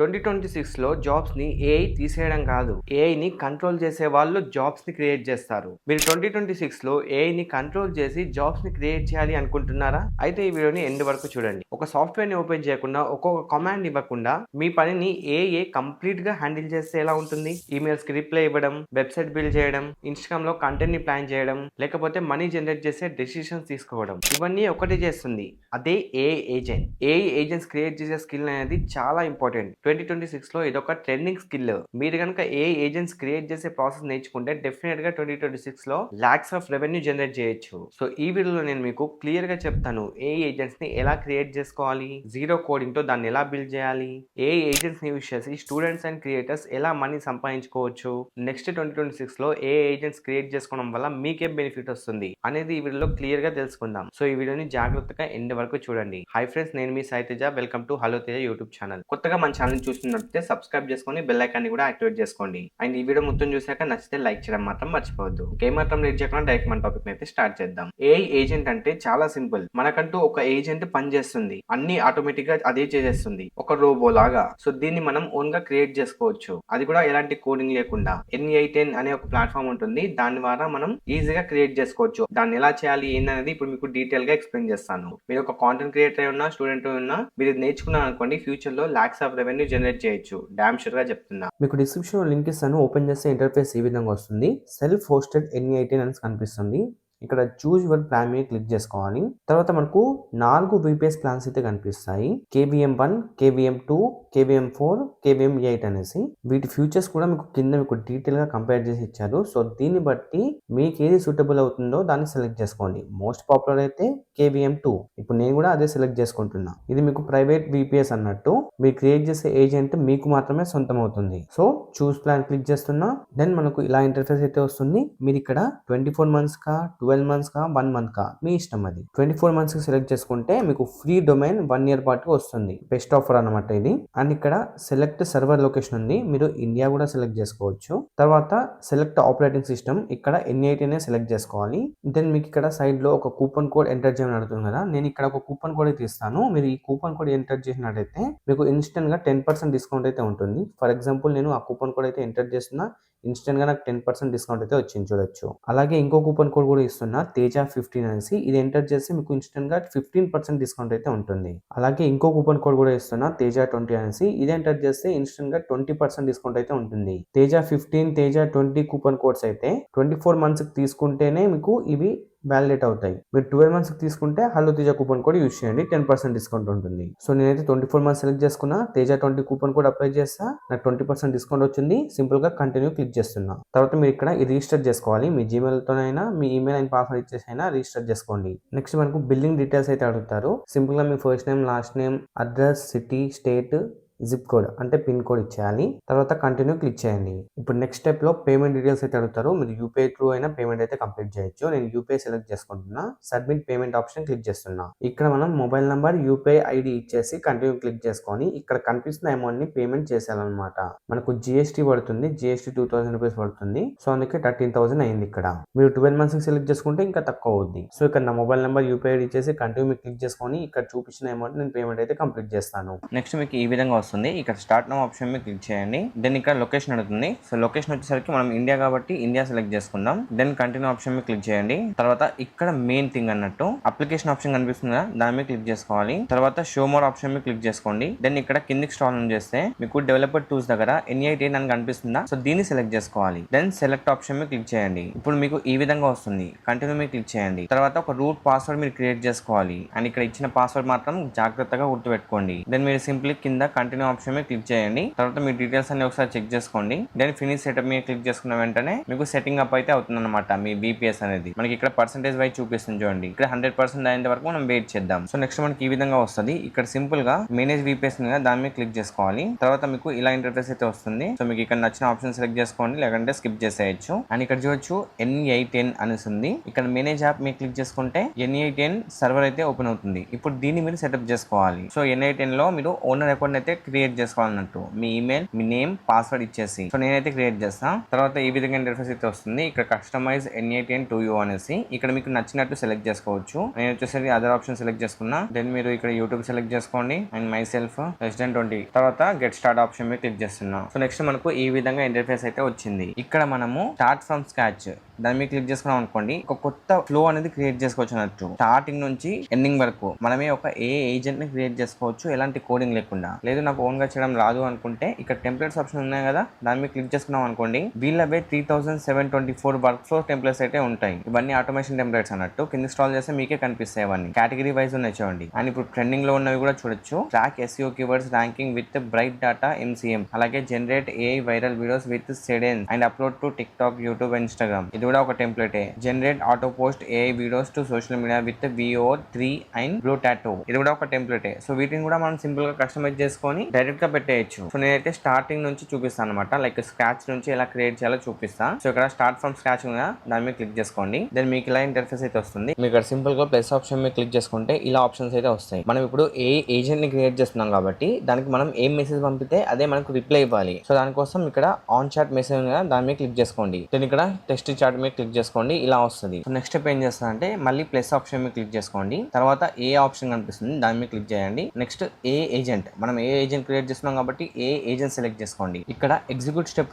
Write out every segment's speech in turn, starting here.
2026లో జాబ్స్‌ని AI తీసేయడం కాదు. ఏఐని కంట్రోల్ చేసే వాళ్ళు జాబ్స్‌ని క్రియేట్ చేస్తారు. మీరు 2026లో ఏఐని కంట్రోల్ చేసి జాబ్స్‌ని క్రియేట్ చేయాలి అనుకుంటున్నారా? అయితే ఈ వీడియోని ఎండ్ వరకు చూడండి. ఒక సాఫ్ట్‌వేర్‌ని ఓపెన్ చేయకుండా, ఒక్కొక్క కమాండ్ ఇవ్వకుండా మీ పనిని ఏఐ కంప్లీట్‌గా హ్యాండిల్ చేస్తే ఎలా ఉంటుంది? ఈమెయిల్స్‌కి రిప్లై ఇవ్వడం, వెబ్‌సైట్ బిల్డ్ చేయడం, ఇన్‌స్టాగ్రామ్‌లో కంటెంట్‌ని ప్లాన్ చేయడం, లేకపోతే మనీ జనరేట్ చేసే డెసిషన్స్ తీసుకోవడం. ఇవన్నీ ఒకటే చేస్తుంది. అదే AI agent. AI agents create చేసే స్కిల్ అనేది చాలా ఇంపార్టెంట్. 2026లో ఇదొక ట్రెండింగ్ స్కిల్. మీరు గనుక ఏఐ ఏజెంట్స్ క్రియేట్ చేసే ప్రాసెస్ నేర్చుకుంటే డెఫినెట్‌గా 2026లో లాక్స్ ఆఫ్ రెవెన్యూ జనరేట్ చేయొచ్చు. సో ఈ వీడియోలో నేను మీకు క్లియర్‌గా చెప్తాను. ఏఐ ఏజెంట్స్‌ని ఎలా క్రియేట్ చేసుకోవాలి? జీరో కోడింగ్‌తో దాన్ని ఎలా బిల్డ్ చేయాలి? ఏఐ ఏజెంట్స్‌ని యూజ్ చేసి స్టూడెంట్స్ అండ్ క్రియేటర్స్ ఎలా మనీ సంపాదించుకోవచ్చు? నెక్స్ట్ 2026లో ఏఐ ఏజెంట్స్ క్రియేట్ చేసుకోవడం వల్ల మీకేం బెనిఫిట్ వస్తుంది? అనేది ఈ వీడియోలో క్లియర్‌గా తెలుసుకుందాం. సో ఈ వీడియోని జాగ్రత్తగా ఎండ్ వరకు చూడండి. హాయ్ ఫ్రెండ్స్, నేను మీ Sai Teja. Welcome to hello Teja YouTube channel. కొత్తగా మన ఛానల్ చూస్తున్నట్లయితే సబ్స్క్రైబ్ చేసుకొని బెల్ ఐకాన్ ని కూడా యాక్టివేట్ చేసుకోండి. అండ్ ఈ వీడియో మొత్తం చూసాక నచ్చితే లైక్ చేయడం మాత్రం మర్చిపోవద్దు. మాత్రం లేట్ చేయకుండా డైరెక్ట్ మన టాపిక్ అయితే స్టార్ట్ చేద్దాం. ఏఐ ఏజెంట్ అంటే చాలా సింపుల్. మనకంటూ ఒక ఏజెంట్ పనిచేస్తుంది. అన్ని ఆటోమేటిక్ గా అదే చేసేస్తుంది, ఒక రోబో లాగా. సో దీన్ని మనం ఓన్ గా క్రియేట్ చేసుకోవచ్చు. అది కూడా ఎలాంటి కోడింగ్ లేకుండా. NI10 అనే ఒక ప్లాట్ఫామ్ ఉంటుంది. దాని ద్వారా మనం ఈజీగా క్రియేట్ చేసుకోవచ్చు. దాన్ని ఎలా చేయాలి ఏందనేది ఇప్పుడు మీకు డీటెయిల్ గా ఎక్స్ప్లెయిన్ చేస్తాను. మీరు ఒక కాంటెంట్ క్రియేటర్ ఉన్నా, స్టూడెంట్ ఉన్నా, మీరు ఇది నేర్చుకున్నారు అనుకోండి, ఫ్యూచర్ లో లాక్స్ ఆఫ్ రెవెన్యూ జనరేట్ చేయొచ్చు. డామ్ షూర్ గా చెప్తున్నా. మీకు డిస్క్రిప్షన్ లింక్ ఇస్తాను. ఓపెన్ చేస్తే ఇంటర్ఫేస్ ఈ విధంగా వస్తుంది. సెల్ఫ్ హోస్టెడ్ NI10 అని కనిపిస్తుంది. ఇక్కడ చూజ్ యువర్ ప్లాన్ మీద క్లిక్ చేసుకోవాలి. తర్వాత మనకు 4 VPS ప్లాన్స్ అయితే కనిపిస్తాయి. KVM1, KVM2, KVM4, KVM8 అనేసి. వీటి ఫ్యూచర్స్ కూడా మీకు కింద మీకు డీటెయిల్ గా కంపేర్ చేసి ఇచ్చారు. సో దీన్ని బట్టి మీకు ఏది సూటబుల్ అవుతుందో దాన్ని సెలెక్ట్ చేసుకోండి. మోస్ట్ పాపులర్ అయితే KVM2. ఇప్పుడు నేను కూడా అదే సెలెక్ట్ చేసుకుంటున్నా. ఇది మీకు ప్రైవేట్ VPS అన్నట్టు. మీరు క్రియేట్ చేసే ఏజెంట్ మీకు మాత్రమే సొంతం అవుతుంది. సో చూస్ ప్లాన్ క్లిక్ చేస్తున్నా. దెన్ మనకు ఇలా ఇంటర్ఫేస్ అయితే వస్తుంది. మీరు ఇక్కడ 24 మంత్స్ కా, 12 మంత్స్ కా, 1 మంత్ కా, మీ ఇష్టం అది. 24 మంత్స్ కి సెలెక్ట్ చేసుకుంటే మీకు ఫ్రీ డొమైన్ 1 ఇయర్ పాటు వస్తుంది. బెస్ట్ ఆఫర్ అన్నమాట ఇది. అండ్ ఇక్కడ సెలెక్ట్ సర్వర్ లొకేషన్ ఉంది. మీరు ఇండియా కూడా సెలెక్ట్ చేసుకోవచ్చు. తర్వాత సెలెక్ట్ ఆపరేటింగ్ సిస్టమ్, ఇక్కడ NI10 సెలెక్ట్ చేసుకోవాలి. దెన్ మీకు ఇక్కడ సైడ్ లో ఒక కూపన్ కోడ్ ఎంటర్ చేయమని అడుగుతుంది కదా. నేను ఇక్కడ ఒక కూపన్ కోడ్ అయితే ఇస్తాను. మీరు ఈ కూపన్ కోడ్ ఎంటర్ చేసినట్టయితే మీకు ఇన్స్టెంట్ గా 10% డిస్కౌంట్ అయితే ఉంటుంది. ఫర్ ఎగ్జాంపుల్ నేను ఆ కూపన్ కోడ్ అయితే ఎంటర్ చేస్తున్నా. ఇన్స్టెంట్ గా నాకు 10% డిస్కౌంట్ అయితే వచ్చింది చూడొచ్చు. అలాగే ఇంకో కూపన్ కోడ్ కూడా ఇస్తున్నా, తేజ15 అనేసి. ఇది ఎంటర్ చేస్తే మీకు ఇన్స్టెంట్ గా 15% డిస్కౌంట్ అయితే ఉంటుంది. అలాగే ఇంకో కూపన్ కోడ్ కూడా ఇస్తున్నా, తేజ20 అనేసి. ఇది ఎంటర్ చేస్తే ఇన్స్టెంట్ గా 20% డిస్కౌంట్ అయితే ఉంటుంది. తేజ15, తేజ20 కూపన్ కోడ్స్ అయితే 24 మంత్స్ తీసుకుంటేనే మీకు ఇవి వ్యాలిడేట్ అవుతాయి. మీరు 12 మంత్స్ తీసుకుంటే hello Teja coupon code use చేయండి, 10% డిస్కౌంట్ ఉంటుంది. సో నేనైతే 24 మంత్స్ సెలెక్ట్ చేసుకున్నా. తేజ20 కూపన్ కోడ్ అప్లై చేస్తా. నాకు 20% డిస్కౌంట్ వచ్చింది. సింపుల్ గా కంటిన్యూ క్లిక్ చేస్తున్నా. తర్వాత మీరు ఇక్కడ ఇది రిజిస్టర్ చేసుకోవాలి. మీ జీమెయిల్ తోనైనా, మీ ఈమెయిల్ అండ్ పాస్వర్డ్ ఇచ్చేసి అయినా రిజిస్టర్ చేసుకోండి. నెక్స్ట్ మనకు బిల్లింగ్ డీటెయిల్స్ అయితే అడుగుతారు. సింపుల్ గా మీ first name, last name, address, city, state, zip code అంటే పిన్ కోడ్ ఇచ్చేయాలి. తర్వాత కంటిన్యూ క్లిక్ చేయండి. ఇప్పుడు నెక్స్ట్ స్టెప్ లో పేమెంట్ డీటెయిల్స్ అయితే అడుగుతారు. మీరు UPI త్రూ అయినా పేమెంట్ అయితే కంప్లీట్ చేయొచ్చు. నేను UPI సెలెక్ట్ చేసుకుంటున్నా. సబ్మిట్ పేమెంట్ ఆప్షన్ క్లిక్ చేస్తున్నా. ఇక్కడ మనం మొబైల్ నంబర్, UPI ID ఇచ్చేసి కంటిన్యూ క్లిక్ చేసుకొని ఇక్కడ కనిపిస్తున్న అమౌంట్ ని పేమెంట్ చేసేయాలన్నమాట. మనకు GST పడుతుంది. GST 2000 రూపీస్ పడుతుంది. సో అందుకే 13,000 అయింది ఇక్కడ. మీరు 12 మంత్స్ సెలెక్ట్ చేసుకుంటే ఇంకా తక్కువ అవుద్ది. సో ఇక్కడ నా మొబైల్ నంబర్, UPI ID ఇచ్చేసి కంటిన్యూ మీద క్లిక్ చేసుకొని ఇక్కడ చూపించిన అమౌంట్ నేను పేమెంట్ అయితే కంప్లీట్ చేస్తాను. నెక్స్ట్ మీకు ఈ విధంగా వస్తుంది. ఇక్కడ స్టార్ట్ నౌ ఆప్షన్ మీద క్లిక్ చేయండి. దెన్ ఇక్కడ లొకేషన్ అడుగుతుంది. సో లొకేషన్ వచ్చేసరికి మనం ఇండియా కాబట్టి ఇండియా సెలెక్ట్ చేసుకుందాం. దెన్ కంటిన్యూ ఆప్షన్ మీద క్లిక్ చేయండి. తర్వాత ఇక్కడ మెయిన్ థింగ్ అన్నట్టు అప్లికేషన్ ఆప్షన్ కనిపిస్తుందా, దాని మీద క్లిక్ చేసుకోవాలి. తర్వాత షో మోర్ ఆప్షన్ మీద క్లిక్ చేసుకోండి. దెన్ ఇక్కడ కిందికి స్క్రాల్ చేస్తే మీకు డెవలపర్ టూల్స్ దగ్గర NI10 అని కనిపిస్తుందా, సో దీన్ని సెలెక్ట్ చేసుకోవాలి. దెన్ సెలెక్ట్ ఆప్షన్ మీద క్లిక్ చేయండి. ఇప్పుడు మీకు ఈ విధంగా వస్తుంది. కంటిన్యూ మీద క్లిక్ చేయండి. తర్వాత ఒక రూట్ పాస్వర్డ్ మీరు క్రియేట్ చేసుకోవాలి. అండ్ ఇక్కడ ఇచ్చిన పాస్వర్డ్ మాత్రం జాగ్రత్తగా గుర్తుపెట్టుకోండి. దెన్ మీరు సింప్లీ కింద కంటిన్యూ ఆప్షన్ మీద క్లిక్ చేయండి. తర్వాత మీ డీటెయిల్స్ అన్ని ఒకసారి చెక్ చేసుకోండి. దెన్ ఫినిష్ సెటప్ మీద క్లిక్ చేసుకున్న వెంటనే మీకు సెట్టింగ్ అప్ అయితే అవుతుంది అనమాట. మీ VPS అనేది మనకి ఇక్కడ పర్సెంటేజ్ వైజ్ చూపిస్తుంది చూడండి. ఇక్కడ 100% అయ్యేంత వరకు మనం వెయిట్ చేద్దాం. సో నెక్స్ట్ మనకి ఈ విధంగా వస్తుంది. ఇక్కడ సింపుల్ గా మేనేజ్ VPS దాని మీద క్లిక్ చేసుకోవాలి. తర్వాత మీకు ఇలా ఇంటర్ఫేస్ అయితే వస్తుంది. సో మీకు ఇక్కడ నచ్చిన ఆప్షన్ సెలెక్ట్ చేసుకోండి, లేకంటే స్కిప్ చేసేయచ్చు. అండ్ ఇక్కడ చూడొచ్చు NI10 అనేసి ఉంది. ఇక్కడ మేనేజ్ యాప్ మీద క్లిక్ చేసుకుంటే NI10 సర్వర్ అయితే ఓపెన్ అవుతుంది. ఇప్పుడు దీన్ని మీరు సెటప్ చేసుకోవాలి. సో NI10 లో మీరు ఓనర్ అకౌంట్ అయితే క్రియేట్ చేసుకోవాలన్నట్టు. మీ ఈమెయిల్, మీ నేమ్, పాస్వర్డ్ ఇచ్చేసి. సో నేనైతే క్రియేట్ చేస్తాను. తర్వాత ఈ విధంగా ఇంటర్ఫేస్ అయితే వస్తుంది. ఇక్కడ కస్టమైజ్ N8N to you అనేసి ఇక్కడ మీకు నచ్చినట్టు సెలెక్ట్ చేసుకోవచ్చు. నేను వచ్చేసరికి అదర్ ఆప్షన్ సెలెక్ట్ చేసుకున్నా. దెన్ మీరు ఇక్కడ యూట్యూబ్ సెలెక్ట్ చేసుకోండి అండ్ మై సెల్ఫ్ Resident20. తర్వాత గెట్ స్టార్ట్ ఆప్షన్ మీద క్లిక్ చేస్తున్నా. సో నెక్స్ట్ మనకు ఈ విధంగా ఇంటర్ఫేస్ అయితే వచ్చింది. ఇక్కడ మనము స్టార్ట్ ఫ్రమ్ స్క్రాచ్ దాని మీద క్లిక్ చేసుకున్నాం అనుకోండి, ఒక కొత్త ఫ్లో అనేది క్రియేట్ చేసుకోవచ్చు అన్నట్టు. స్టార్టింగ్ నుంచి ఎండింగ్ వరకు మనమే ఒక ఏజెంట్ ని క్రియేట్ చేసుకోవచ్చు ఎలాంటి కోడింగ్ లేకుండా. లేదు నాకు ఓన్ గా చేయడం రాదు అనుకుంటే ఇక్కడ టెంప్లెట్స్ ఆప్షన్ ఉన్నాయి కదా, దాని మీద క్లిక్ చేసుకున్నాం అనుకోండి, వీళ్ళవే 3724 వర్క్ ఫ్లో టెంప్లెట్స్ అయితే ఉంటాయి. ఇవన్నీ ఆటోమేషన్ టెంప్లెట్స్ అన్నట్టు. కింద స్క్రాల్ చేస్తే మీకే కనిపిస్తాయి. అవన్నీ కేటగిరీ వైజ్ ఉన్నాయి చూడండి. అండ్ ఇప్పుడు ట్రెండింగ్ లో ఉన్నవి కూడా చూడొచ్చు. Track SEO keywords ranking with Bright Data MCM, అలాగే generate AI viral videos with Seedance and upload to TikTok, YouTube, Instagram. ఇది కూడా ఒక template. Generate auto post AI videos to social media with VO3 and Blotato. ఇది కూడా ఒక template. So వీటిని కూడా మనం సింపుల్ గా కస్టమైజ్ చేసుకొని డైరెక్ట్ గా పెట్టేయచ్చు. సో నేనైతే స్టార్టింగ్ నుంచి చూపిస్తాను అనమాట. లైక్ స్క్రాచ్ నుంచి ఎలా క్రియేట్ చేయాలో చూపిస్తాను. సో ఇక్కడ స్టార్ట్ ఫ్రమ్ స్క్రాచ్ దాని మీద క్లిక్ చేసుకోండి. దెన్ మీకు ఇలా ఇంటర్ఫేస్ అయితే వస్తుంది. మీకు ఇక్కడ సింపుల్ గా ప్లస్ ఆప్షన్ మీద క్లిక్ చేసుకుంటే ఇలా ఆప్షన్స్ అయితే వస్తాయి. మనం ఇప్పుడు ఏ ఏజెంట్ ని క్రియేట్ చేస్తున్నాం కాబట్టి దానికి మనం ఏం మెసేజ్ పంపితే అదే మనకు రిప్లై ఇవ్వాలి. సో దానికోసం ఇక్కడ ఆన్ చాట్ మెసేజ్ దాని మీద క్లిక్ చేసుకోండి. దెన్ ఇక్కడ టెస్ట్ చాట్ మీద క్లిక్ చేసుకోండి. ఇలా వస్తుంది. సో నెక్స్ట్ స్టెప్ ఏం చేస్తారంటే మళ్ళీ ప్లస్ ఆప్షన్ మీద క్లిక్ చేసుకోండి. తర్వాత ఏ ఆప్షన్ కనిపిస్తుంది దాని మీద క్లిక్ చేయండి. నెక్స్ట్ ఏ ఏజెంట్, మనం ఏ ఏజెంట్ క్రియేట్ చేస్తున్నాం కాబట్టి ఏ ఏజెంట్ సెలెక్ట్ చేసుకోండి. ఇక్కడ ఎగ్జిక్యూట్ స్టెప్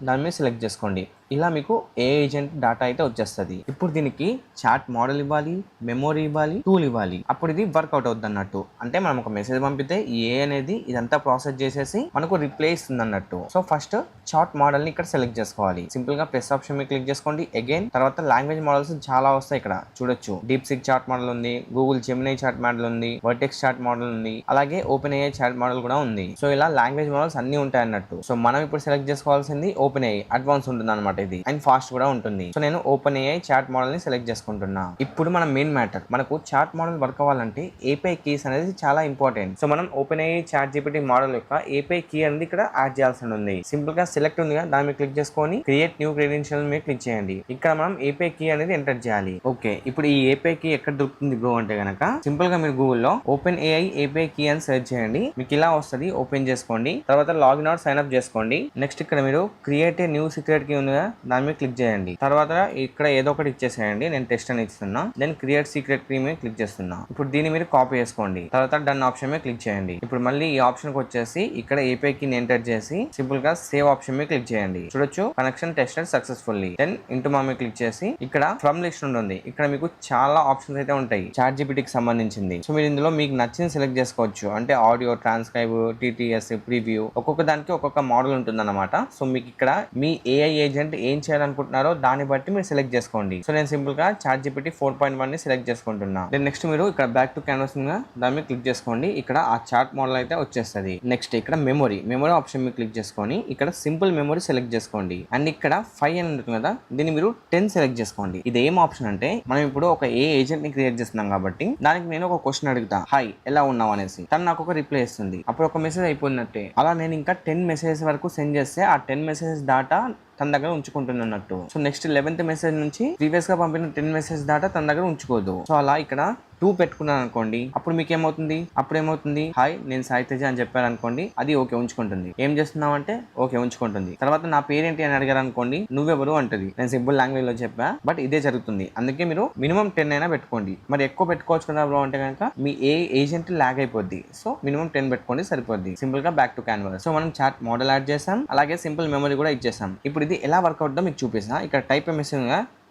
దాని మీద సెలెక్ట్ చేసుకోండి. ఇలా మీకు ఏ ఏజెంట్ డాటా అయితే వచ్చేస్తుంది. ఇప్పుడు దీనికి చాట్ మోడల్ ఇవ్వాలి, మెమొరీ ఇవ్వాలి, టూల్ ఇవ్వాలి. అప్పుడు ఇది వర్కౌట్ అవుతుంది అన్నట్టు. అంటే మనం ఒక మెసేజ్ పంపితే ఏ అనేది ఇదంతా ప్రాసెస్ చేసేసి మనకు రిప్లై ఇస్తుంది అన్నట్టు. సో ఫస్ట్ చాట్ మోడల్ ని ఇక్కడ సెలెక్ట్ చేసుకోవాలి. సింపుల్ గా ప్లస్ ఆప్షన్ మీద క్లిక్ చేసుకోండి. అగైన్ తర్వాత లాంగ్వేజ్ మోడల్స్ చాలా వస్తాయి. ఇక్కడ చూడొచ్చు. DeepSeek చాట్ మోడల్ ఉంది, గూగుల్ జెమినీ చాట్ మోడల్ ఉంది, వర్టెక్స్ చాట్ మోడల్ ఉంది, అలాగే OpenAI చాట్ మోడల్ కూడా ఉంది. సో ఇలా లాంగ్వేజ్ మోడల్స్ అన్ని ఉంటాయి అన్నట్టు. సో మనం ఇప్పుడు సెలెక్ట్ చేసుకోవాల్సింది OpenAI. అడ్వాన్స్ ఉంటుంది అనమాట ఇది అండ్ ఫాస్ట్ కూడా ఉంటుంది. సో నేను OpenAI చాట్ మోడల్ ని సెలెక్ట్ చేసుకుంటున్నా. ఇప్పుడు మన మెయిన్ మ్యాటర్, మనకు చాట్ మోడల్ వర్క్ అవ్వాలంటే API కీస్ అనేది చాలా ఇంపార్టెంట్. సో మనం OpenAI ChatGPT మోడల్ యొక్క API కీ అనేది ఇక్కడ యాడ్ చేయాల్సి ఉంది. సింపుల్ గా సెలెక్ట్ ఉంది దాని మీద క్లిక్ చేసుకొని క్రియేట్ న్యూ క్రెడెన్షియల్ మీద క్లిక్ చేయండి. ఇక్కడ మనం API కీ అనేది ఎంటర్ చేయాలి. ఓకే, ఇప్పుడు ఈ API కీ ఎక్కడ దొరుకుతుంది బ్రో అంటే గనక సింపుల్ గా మీరు గూగుల్లో OpenAI API కీ అని సెర్చ్ చేయండి. మీకు ఇలా వస్తుంది. ఓపెన్ చేసుకోండి. తర్వాత లాగిన్ అవుట్ సైన్ అప్ చేసుకోండి. నెక్స్ట్ ఇక్కడ మీరు create a new secret key ఉంది దాని మీద క్లిక్ చేయండి. తర్వాత ఇక్కడ ఏదో ఒకటి ఇచ్చేసేయండి. నేను టెస్ట్ అని ఇస్తున్నా. దెన్ క్రియేట్ సీక్రెట్ కీ మీద క్లిక్ చేస్తున్నా. ఇప్పుడు దీన్ని మీరు కాపీ చేసుకోండి. తర్వాత డన్ ఆప్షన్ మీద క్లిక్ చేయండి. ఇప్పుడు మళ్ళీ ఈ ఆప్షన్ కి వచ్చేసి ఇక్కడ API కీని ఎంటర్ చేసి సింపుల్ గా సేవ్ ఆప్షన్ మీద క్లిక్ చేయండి. చూడొచ్చు connection tested successfully. Then into మా మీద క్లిక్ చేసి ఇక్కడ ఫ్రమ్ లిస్ట్ ఉంటుంది. ఇక్కడ మీకు చాలా ఆప్షన్స్ అయితే ఉంటాయి ChatGPT కి సంబంధించింది. సో మీరు ఇందులో మీకు నచ్చింది సెలెక్ట్ చేసుకోవచ్చు. అంటే ఆడియో, ట్రాన్స్క్రైబ్, TTS, ప్రివ్యూ, ఒక్కొక్క దానికి ఒక్కొక్క మోడల్ ఉంటుంది అన్నమాట. సో మీకు ఇక్కడ మీ AI ఏజెంట్ ఏం చేయాలనుకుంటున్నారో దాన్ని బట్టి మీరు సెలెక్ట్ చేసుకోండి. సో నేను సింపుల్ గా ChatGPT 4.1 ని సెలెక్ట్ చేసుకుంటున్నా. దెన్ నెక్స్ట్ మీరు ఇక్కడ బ్యాక్ టు క్యాన్వాస్ దాని మీద క్లిక్ చేసుకోండి. ఇక్కడ ఆ చాట్ మోడల్ అయితే వచ్చేస్తుంది. నెక్స్ట్ ఇక్కడ మెమొరీ ఆప్షన్ మీద క్లిక్ చేసుకొని ఇక్కడ సింపుల్ మెమొరీ సెలెక్ట్ చేసుకోండి. అండ్ ఇక్కడ 5 అని ఉంటుంది కదా, దీన్ని మీరు 10 సెలెక్ట్ చేసుకోండి. ఇది ఏం ఆప్షన్ అంటే మనం ఇప్పుడు ఒక ఏ ఏజెంట్ ని క్రియేట్ చేస్తున్నాం కాబట్టి దానికి నేను ఒక క్వశ్చన్ అడుగుతా, హాయ్ ఎలా ఉన్నావు అనేసి. తను నాకు ఒక రిప్లై ఇస్తుంది. అప్పుడు ఒక మెసేజ్ అయిపోయినట్టే. అలా నేను ఇంకా 10 మెసేజెస్ వరకు సెండ్ చేస్తే ఆ 10 మెసేజెస్ డాటా తన దగ్గర ఉంచుకుంటున్నట్టు. సో నెక్స్ట్ 11th మెసేజ్ నుంచి ప్రీవియస్ గా పంపిన 10 మెసేజ్ డాటా తన దగ్గర ఉంచుకోదు. సో అలా ఇక్కడ 2 పెట్టుకున్నాను అనుకోండి, అప్పుడు మీకు ఏమవుతుంది, అప్పుడు ఏమవుతుంది, హాయ్ నేను సాయి తేజ అని చెప్పారు అనుకోండి, అది ఓకే ఉంచుకుంటుంది. ఏం చేస్తున్నావు అంటే ఓకే ఉంచుకుంటుంది. తర్వాత నా పేరేంటి అని అడిగారు అనుకోండి, నువ్వెవరు అంటది. నేను సింపుల్ లాంగ్వేజ్ లో చెప్పా, బట్ ఇదే జరుగుతుంది. అందుకే మీరు మినిమం 10 అయినా పెట్టుకోండి. మరి ఎక్కువ పెట్టుకోవచ్చు కదా బ్రో అంటే కనుక మీ ఏ ఏజెంట్ లాగ్ అయిపోద్ది. సో మినిమం 10 పెట్టుకోండి సరిపోద్ది. సింపుల్ గా బ్యాక్ టు క్యాన్వాస్. సో మనం చాట్ మోడల్ యాడ్ చేసాం, అలాగే సింపుల్ మెమరీ కూడా ఇచ్చేసాం. ఇప్పుడు ఇది ఎలా వర్క్ అవుతుందో మీకు చూపిస్తా. ఇక్కడ టైప్ మెసేజ్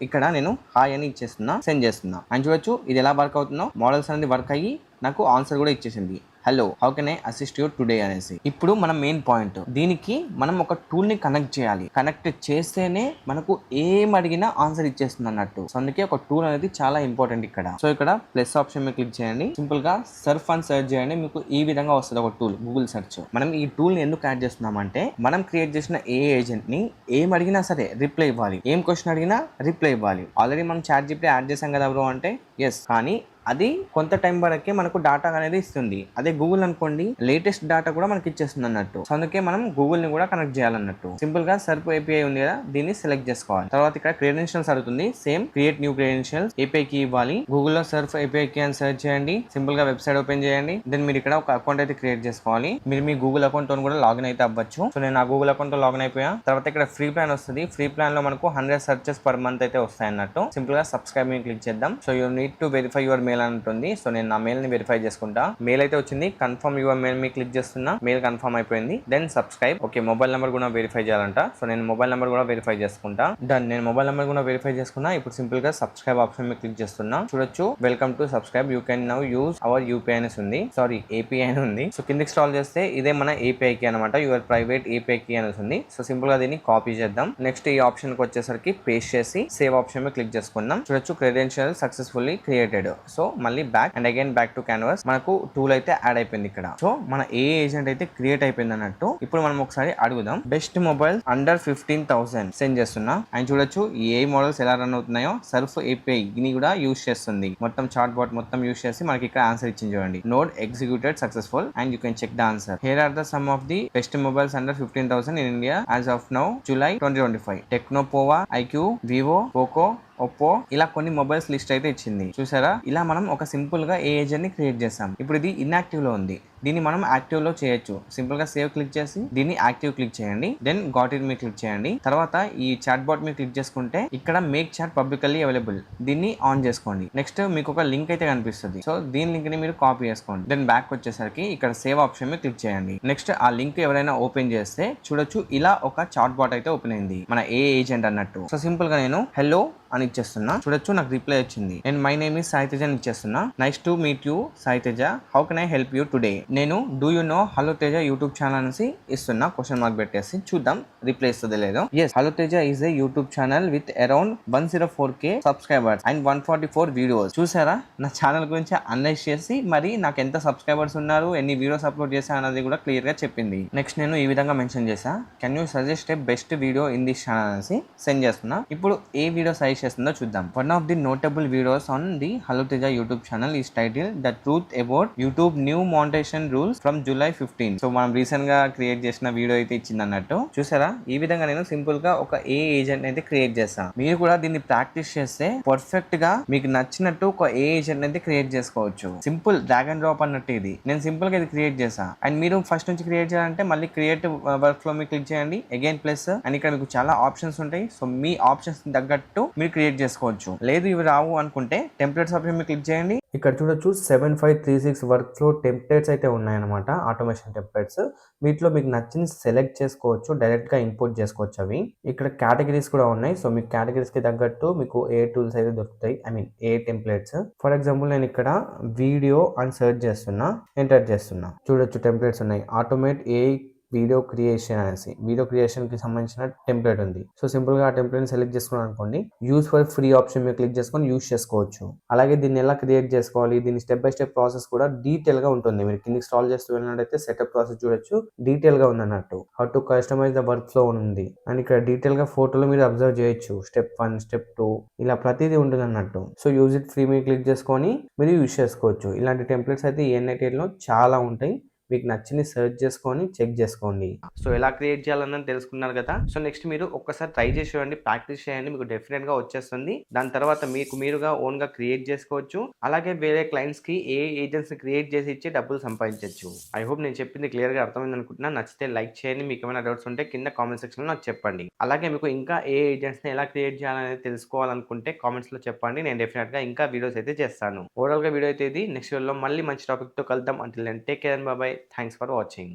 ఇక్కడ నేను హాయ్ అని ఇచ్చేస్తున్నా, సెండ్ చేస్తున్నా. అని చూడొచ్చు ఇది ఎలా వర్క్ అవుతుందో. మోడల్స్ అనేది వర్క్ అయ్యి నాకు ఆన్సర్ కూడా ఇచ్చేసింది. Hello how can I assist you today అనేసి. ఇప్పుడు మన మెయిన్ పాయింట్, దీనికి మనం ఒక టూల్ ని కనెక్ట్ చేయాలి. కనెక్ట్ చేస్తేనే మనకు ఏం అడిగినా ఆన్సర్ ఇచ్చేస్తుంది అన్నట్టు. సో అందుకే ఒక టూల్ అనేది చాలా ఇంపార్టెంట్ ఇక్కడ. సో ఇక్కడ ప్లస్ ఆప్షన్ మీద క్లిక్ చేయండి. సింపుల్ గా సర్ఫ్ అని సెర్చ్ చేయండి. మీకు ఈ విధంగా వస్తుంది ఒక టూల్, గూగుల్ సెర్చ్. మనం ఈ టూల్ ని ఎందుకు యాడ్ చేస్తున్నామంటే మనం క్రియేట్ చేసిన ఏ ఏజెంట్ ని ఏం అడిగినా సరే రిప్లై ఇవ్వాలి. ఏం క్వశ్చన్ అడిగినా రిప్లై ఇవ్వాలి. ఆల్రెడీ మనం ChatGPT యాడ్ చేసాం కదా బ్రో అంటే ఎస్, కానీ అది కొంత టైం వరకే మనకు డాటా అనేది ఇస్తుంది. అదే గూగుల్ అనుకోండి, లేటెస్ట్ డాటా కూడా మనకి ఇచ్చేస్తుంది అన్నట్టు. సో అందుకే మనం గూగుల్ ని కూడా కనెక్ట్ చేయాలన్నట్టు. సింపుల్ గా సర్ప్ ఏపీఐ ఉంది కదా, దీన్ని సెలెక్ట్ చేసుకోవాలి. తర్వాత ఇక్కడ క్రెడెన్షియల్స్ అడుగుతుంది. Same create new credentials, API కి ఇవ్వాలి. గూగుల్ లో సర్ఫ్ ఏపీఐ కి అని సెర్చ్ చేయండి. సింపుల్ గా వెబ్సైట్ ఓపెన్ చేయండి. దెన్ మీరు ఇక్కడ ఒక అకౌంట్ అయితే క్రియేట్ చేసుకోవాలి. మీరు మీ గూగుల్ అకౌంట్ తో కూడా లాగిన్ అయితే అవ్వచ్చు. సో నేను నా గూగుల్ అకౌంట్ తో లాగిన్ అయిపోయా. తర్వాత ఇక్కడ ఫ్రీ ప్లాన్ వస్తుంది. ఫ్రీ ప్లాన్ లో మనకు 100 సెర్చెస్ పర్ మంత్ అయితే వస్తాయి అన్నట్టు. సింపుల్ గా సబ్స్క్రైబ్ మీద క్లిక్ చేద్దాం. So you need to verify your mail అని ఉంటుంది. సో నేను నా మెయిల్ ని వెరిఫై చేసుకుంటా. మెయిల్ అయితే వచ్చింది. కన్ఫర్మ్ యువర్ మెయిల్ మీ క్లిక్ చేస్తున్నా. మెయిల్ కన్ఫర్మ్ అయిపోయింది. Then subscribe. Okay, mobile number కూడా వెరిఫై చేయాలంట. సో నేను మొబైల్ నెంబర్ కూడా వెరిఫై చేసుకుంటా. డన్, నేను మొబైల్ నెంబర్ కూడా వెరిఫై చేసుకున్నా. ఇప్పుడు సింపుల్ గా సబ్స్క్రైబ్ ఆప్షన్ మీద క్లిక్ చేస్తున్నా. చూడొచ్చు, welcome to subscribe, you can now use our UPI అని ఉంది. సారీ, ఏపీఐ అని ఉంది. సో కిందకి స్క్రాల్ చేస్తే ఇదే మన ఏపీఐ కి అనమాట. యువర్ ప్రైవేట్ ఏపీఐ కి అని ఉంది. సో సింపుల్ గా దీన్ని కాపీ చేద్దాం. నెక్స్ట్ ఈ ఆప్షన్ కి వచ్చేసరికి పేస్ట్ చేసి సేవ్ ఆప్షన్ మీద క్లిక్ చేసుకుందాం. చూడొచ్చు, క్రెడెన్షియల్ సక్సెస్ఫుల్లీ క్రియేటెడ్. సో మళ్ళీ back and again back to canvas. మనకు టూల్ అయితే యాడ్ అయిపోయింది ఇక్కడ. సో మన ఏ ఏజెంట్ అయితే క్రియేట్ అయిపోయింది అన్నట్టు. ఇప్పుడు మనం ఒకసారి అడుగుదాం. బెస్ట్ మొబైల్ అండర్ 15,000 సెండ్ చేస్తున్నా. అండ్ చూడొచ్చు ఏ మోడల్స్ ఎలా రన్ అవుతున్నాయో. సర్ఫ్ ఏపీఐ ని కూడా యూజ్ చేస్తుంది. మొత్తం చాట్ బాట్ మొత్తం యూజ్ చేసి మనకి ఇక్కడ ఆన్సర్ ఇచ్చింది చూడండి. Node executed successful and you can check the answer. Here are the some of the best mobiles under 15,000 in India as of now July 2025. Tecno Pova, iQOO, Vivo, Poco, Oppo, ఇలా కొన్ని mobiles list అయితే ఇచ్చింది. చూసారా, ఇలా మనం ఒక simple గా ఏ agent ని క్రియేట్ చేసాం. ఇప్పుడు ఇది ఇన్యాక్టివ్ లో ఉంది. దీన్ని మనం యాక్టివ్ లో చేయొచ్చు. సింపుల్ గా సేవ్ క్లిక్ చేసి దీన్ని యాక్టివ్ క్లిక్ చేయండి. దెన్ గాట్ ఇట్ మీద క్లిక్ చేయండి. తర్వాత ఈ చాట్ బాట్ మీద క్లిక్ చేసుకుంటే ఇక్కడ మేక్ చాట్ పబ్లికల్లీ అవైలబుల్, దీన్ని ఆన్ చేసుకోండి. నెక్స్ట్ మీకు ఒక లింక్ అయితే కనిపిస్తుంది. సో దీని లింక్ ని మీరు కాపీ చేసుకోండి. దెన్ బ్యాక్ వచ్చేసరికి ఇక్కడ సేవ్ ఆప్షన్ మీద క్లిక్ చేయండి. నెక్స్ట్ ఆ లింక్ ఎవరైనా ఓపెన్ చేస్తే చూడొచ్చు, ఇలా ఒక చాట్ బాట్ అయితే ఓపెన్ అయింది మన ఏ ఏజెంట్ అన్నట్టు. సో సింపుల్ గా నేను హెల్లో అని ఇచ్చేస్తున్నా. చూడొచ్చు, నాకు రిప్లై వచ్చింది. నేను మై నేమ్ ఈస్ సాయితేజ అని ఇచ్చేస్తున్నా. Nice to meet you Saiteja, how can I help you today. నేను do you know hello Teja YouTube channel అనేసి ఇస్తున్నా. క్వశ్చన్ మార్క్ పెట్టేసి చూద్దాం రిప్లై ఇస్తుంది లేదో. Yes, hello Teja is a YouTube channel with around 104K subscribers and 144 videos. చూసారా, నా channel గురించి అనలైజ్ చేసి మరి నాకు ఎంత సబ్స్క్రైబర్స్ ఉన్నారు, ఎన్ని వీడియోస్ అప్లోడ్ చేశా అన్నది కూడా క్లియర్ గా చెప్పింది. నెక్స్ట్ నేను ఈ విధంగా మెన్షన్ చేశా, can you suggest a best video in this channel అనేసి సెండ్ చేస్తున్నా. ఇప్పుడు ఏ వీడియో సజెస్ట్ చేస్తుందో చూద్దాం. One of the notable videos on the hello Teja YouTube channel is title the truth about YouTube new monetisation rules from July 15. So మనం recent గా create చేసిన video అయితే ఇచ్చింది అన్నట్టు. చూసారా, ఈ విధంగా నేను సింపుల్ గా ఒక ఏ ఏజెంట్ అయితే క్రియేట్ చేస్తాను. మీరు కూడా దీన్ని ప్రాక్టీస్ చేస్తే పర్ఫెక్ట్ గా మీకు నచ్చినట్టు ఒక ఏ ఏజెంట్ అయితే క్రియేట్ చేసుకోవచ్చు. సింపుల్ డ్రాగ్ అండ్ డ్రాప్ అన్నట్టు ఇది. నేను సింపుల్ గా ఇది క్రియేట్ చేసా. అండ్ మీరు ఫస్ట్ నుంచి క్రియేట్ చేయాలంటే మళ్ళీ క్రియేట్ వర్క్ ఫ్లో మీద క్లిక్ చేయండి. అగైన్ ప్లస్ అండ్ ఇక్కడ మీకు చాలా ఆప్షన్స్ ఉంటాయి. సో మీ ఆప్షన్స్ తగ్గట్టు మీరు క్రియేట్ చేసుకోవచ్చు. లేదు ఇవి రావు అనుకుంటే టెంప్లెట్స్ ఆప్షన్ మీద క్లిక్ చేయండి. ఇక్కడ చూడొచ్చు 7536 వర్క్ ఫ్లో టెంప్లెట్స్ అయితే ఉన్నాయన్నమాట, ఆటోమేషన్ టెంప్లెట్స్. వీటిలో మీకు నచ్చింది సెలెక్ట్ చేసుకోవచ్చు, డైరెక్ట్ గా ఇంపోర్ట్ చేసుకోవచ్చు అవి. ఇక్కడ కేటగిరీస్ కూడా ఉన్నాయి. సో మీకు కేటగిరీస్ కి తగ్గట్టు మీకు ఏ టూల్స్ అయితే దొరుకుతాయి, I mean A templates. For example నేను ఇక్కడ వీడియో అని సెర్చ్ చేస్తున్నా, ఎంటర్ చేస్తున్నా. చూడొచ్చు టెంప్లెట్స్ ఉన్నాయి. ఆటోమేట్ ఏ వీడియో క్రియేషన్ అనేసి వీడియో క్రియేషన్ కి సంబంధించిన టెంప్లెట్ ఉంది. సో సింపుల్ గా ఆ టెంప్లెట్ సెలెక్ట్ చేసుకున్నాను అనుకోండి, యూజ్ ఫర్ ఫ్రీ ఆప్షన్ మీద క్లిక్ చేసుకొని యూజ్ చేసుకోవచ్చు. అలాగే దీన్ని ఎలా క్రియేట్ చేసుకోవాలి, దీని స్టెప్ బై స్టెప్ ప్రాసెస్ కూడా డీటెయిల్ గా ఉంటుంది. మీరు కిందికి స్క్రాల్ చేస్తూ వెళ్ళినట్టయితే సెటప్ ప్రాసెస్ చూడొచ్చు, డీటెయిల్ గా ఉంది అన్నట్టు. How to customise the work flow ఉంది. అండ్ ఇక్కడ డీటెయిల్ గా ఫోటోలు మీరు అబ్జర్వ్ చేయొచ్చు. స్టెప్ 1, స్టెప్ 2 ఇలా ప్రతిదీ ఉంటుంది అన్నట్టు. సో యూజ్ ఇట్ ఫ్రీ మీద క్లిక్ చేసుకొని మీరు యూజ్ చేసుకోవచ్చు. ఇలాంటి టెంప్లెట్స్ అయితే ఎన్ఐటీలో చాలా ఉంటాయి. మీకు నచ్చింది సెర్చ్ చేసుకొని చెక్ చేసుకోండి. సో ఎలా క్రియేట్ చేయాలన్నది తెలుసుకున్నారు కదా. సో నెక్స్ట్ మీరు ఒక్కసారి ట్రై చేసి చూడండి, ప్రాక్టీస్ చేయండి, మీకు డెఫినెట్ గా వచ్చేస్తుంది. దాని తర్వాత మీకు మీరుగా ఓన్ గా క్రియేట్ చేసుకోవచ్చు. అలాగే వేరే క్లయింట్స్ కి ఏ ఏజెంట్స్ క్రియేట్ చేసి ఇచ్చి డబ్బులు సంపాదించవచ్చు. ఐ హోప్ నేను చెప్పింది క్లియర్ గా అర్థమైంది అనుకుంటున్నా. నచ్చితే లైక్ చేయండి. మీకు ఏమైనా డౌట్స్ ఉంటే కింద కామెంట్ సెక్షన్ లో నాకు చెప్పండి. అలాగే మీకు ఇంకా ఏ ఏజెంట్స్ ని ఎలా క్రియేట్ చేయాలనేది తెలుసుకోవాలనుకుంటే కామెంట్స్ లో చెప్పండి. నేను డెఫినెట్ గా ఇంకా వీడియోస్ అయితే చేస్తాను. ఓవరాల్ గా వీడియో అయితే ఇది. నెక్స్ట్ వీడియోలో మళ్ళీ మంచి టాపిక్ తో కలుద్దాం. Until then take care, bye bye. Thanks for watching.